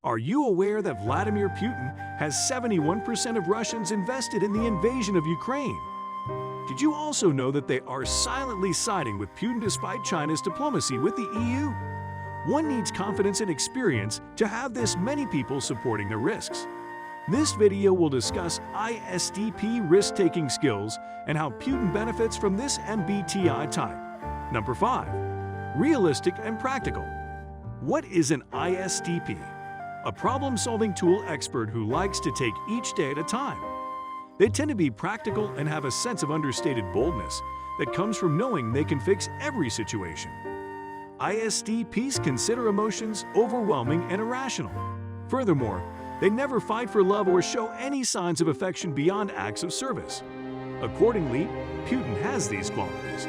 Are you aware that Vladimir Putin has 71% of Russians invested in the invasion of Ukraine? Did you also know that they are silently siding with Putin despite China's diplomacy with the EU? One needs confidence and experience to have this many people supporting the risks. This video will discuss ISTP risk-taking skills and how Putin benefits from this MBTI type. Number 5. Realistic and practical. What is an ISTP? A problem-solving tool expert who likes to take each day at a time. They tend to be practical and have a sense of understated boldness that comes from knowing they can fix every situation. ISTPs consider emotions overwhelming and irrational. Furthermore, they never fight for love or show any signs of affection beyond acts of service. Accordingly, Putin has these qualities.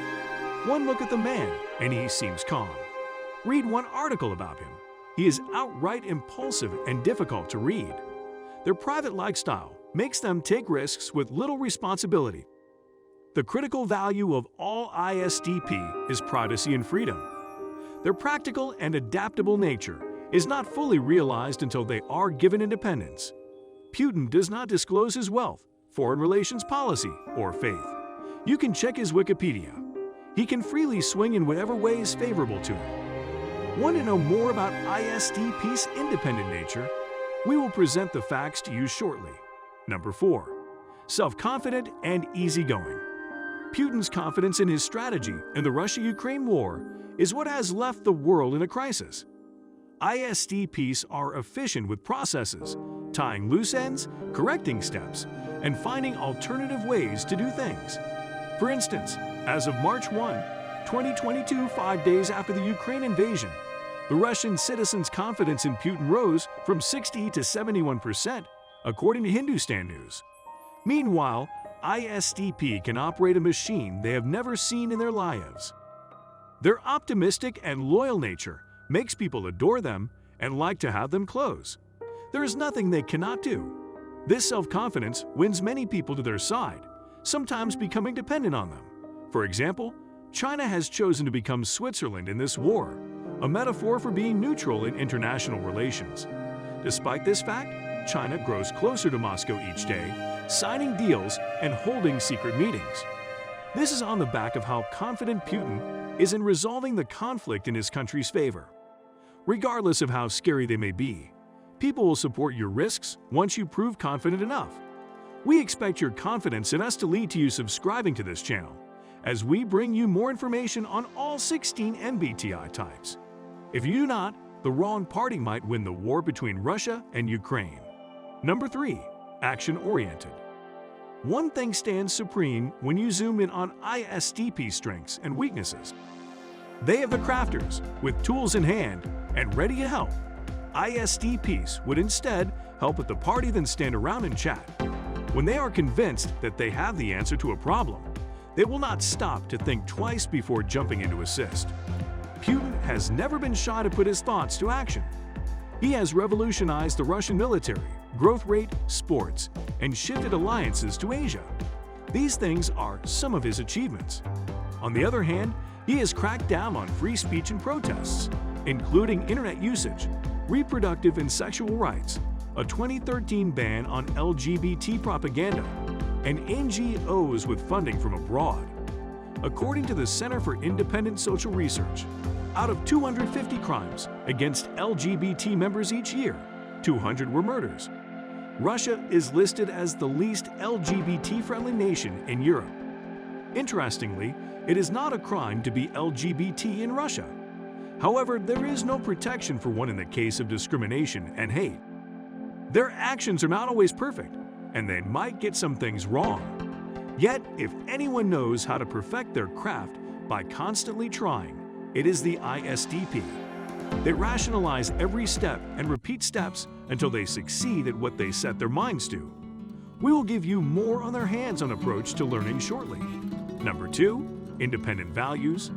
One look at the man, and he seems calm. Read one article about him. He is outright impulsive and difficult to read. Their private lifestyle makes them take risks with little responsibility. The critical value of all ISTP is privacy and freedom. Their practical and adaptable nature is not fully realized until they are given independence. Putin does not disclose his wealth, foreign relations policy, or faith. You can check his Wikipedia. He can freely swing in whatever way is favorable to him. Want to know more about ISTP's independent nature? We will present the facts to you shortly. Number 4. Self-confident and easygoing. Putin's confidence in his strategy in the Russia-Ukraine war is what has left the world in a crisis. ISTPs are efficient with processes, tying loose ends, correcting steps, and finding alternative ways to do things. For instance, as of March 1, 2022, 5 days after the Ukraine invasion, the Russian citizens' confidence in Putin rose from 60 to 71%, according to Hindustan News. Meanwhile, ISTP can operate a machine they have never seen in their lives. Their optimistic and loyal nature makes people adore them and like to have them close. There is nothing they cannot do. This self-confidence wins many people to their side, sometimes becoming dependent on them. For example, China has chosen to become Switzerland in this war, a metaphor for being neutral in international relations. Despite this fact, China grows closer to Moscow each day, signing deals and holding secret meetings. This is on the back of how confident Putin is in resolving the conflict in his country's favor. Regardless of how scary they may be, people will support your risks once you prove confident enough. We expect your confidence in us to lead to you subscribing to this channel, as we bring you more information on all 16 MBTI types. If you do not, the wrong party might win the war between Russia and Ukraine. Number 3. Action-oriented. One thing stands supreme when you zoom in on ISTP strengths and weaknesses. They have the crafters, with tools in hand and ready to help. ISTPs would instead help at the party than stand around and chat. When they are convinced that they have the answer to a problem, they will not stop to think twice before jumping in to assist. Putin has never been shy to put his thoughts to action. He has revolutionized the Russian military, growth rate, sports, and shifted alliances to Asia. These things are some of his achievements. On the other hand, he has cracked down on free speech and protests, including internet usage, reproductive and sexual rights, a 2013 ban on LGBT propaganda, and NGOs with funding from abroad. According to the Center for Independent Social Research, out of 250 crimes against LGBT members each year, 200 were murders. Russia is listed as the least LGBT-friendly nation in Europe. Interestingly, it is not a crime to be LGBT in Russia. However, there is no protection for one in the case of discrimination and hate. Their actions are not always perfect, and they might get some things wrong. Yet, if anyone knows how to perfect their craft by constantly trying, it is the ISTP. They rationalize every step and repeat steps until they succeed at what they set their minds to. We will give you more on their hands-on approach to learning shortly. Number 2. Independent values.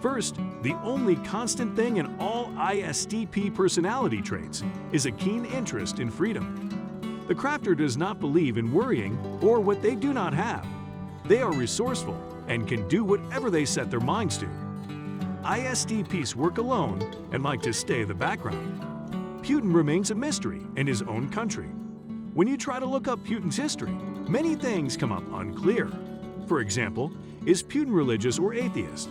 First, the only constant thing in all ISTP personality traits is a keen interest in freedom. The crafter does not believe in worrying or what they do not have. They are resourceful and can do whatever they set their minds to. ISTPs work alone and like to stay in the background. Putin remains a mystery in his own country. When you try to look up Putin's history, many things come up unclear. For example, is Putin religious or atheist?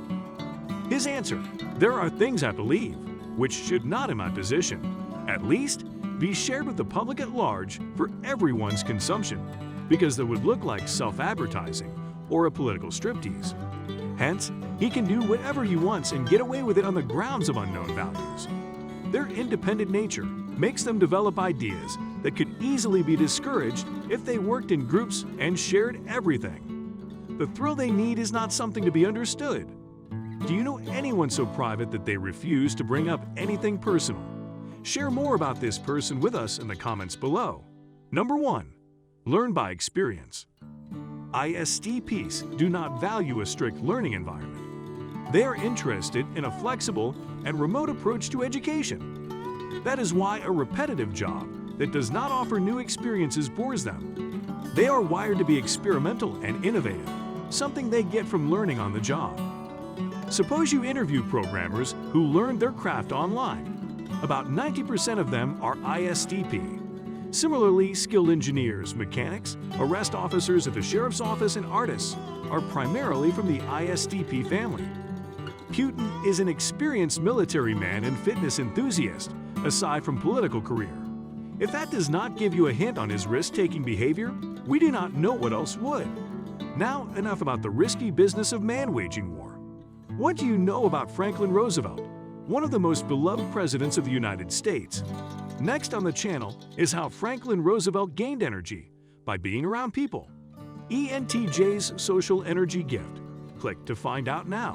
His answer: there are things I believe, which should not in my position, at least, be shared with the public at large for everyone's consumption, because that would look like self-advertising or a political striptease. Hence, he can do whatever he wants and get away with it on the grounds of unknown values. Their independent nature makes them develop ideas that could easily be discouraged if they worked in groups and shared everything. The thrill they need is not something to be understood. Do you know anyone so private that they refuse to bring up anything personal? Share more about this person with us in the comments below. Number 1. Learn by experience. ISTPs do not value a strict learning environment. They are interested in a flexible and remote approach to education. That is why a repetitive job that does not offer new experiences bores them. They are wired to be experimental and innovative, something they get from learning on the job. Suppose you interview programmers who learned their craft online. About 90% of them are ISTP. Similarly, skilled engineers, mechanics, arrest officers at the sheriff's office, and artists are primarily from the ISTP family. Putin is an experienced military man and fitness enthusiast, aside from political career. If that does not give you a hint on his risk-taking behavior, we do not know what else would. Now, enough about the risky business of man waging war. What do you know about Franklin Roosevelt, one of the most beloved presidents of the United States? Next on the channel is how Franklin Roosevelt gained energy by being around people. ENTJ's social energy gift. Click to find out now.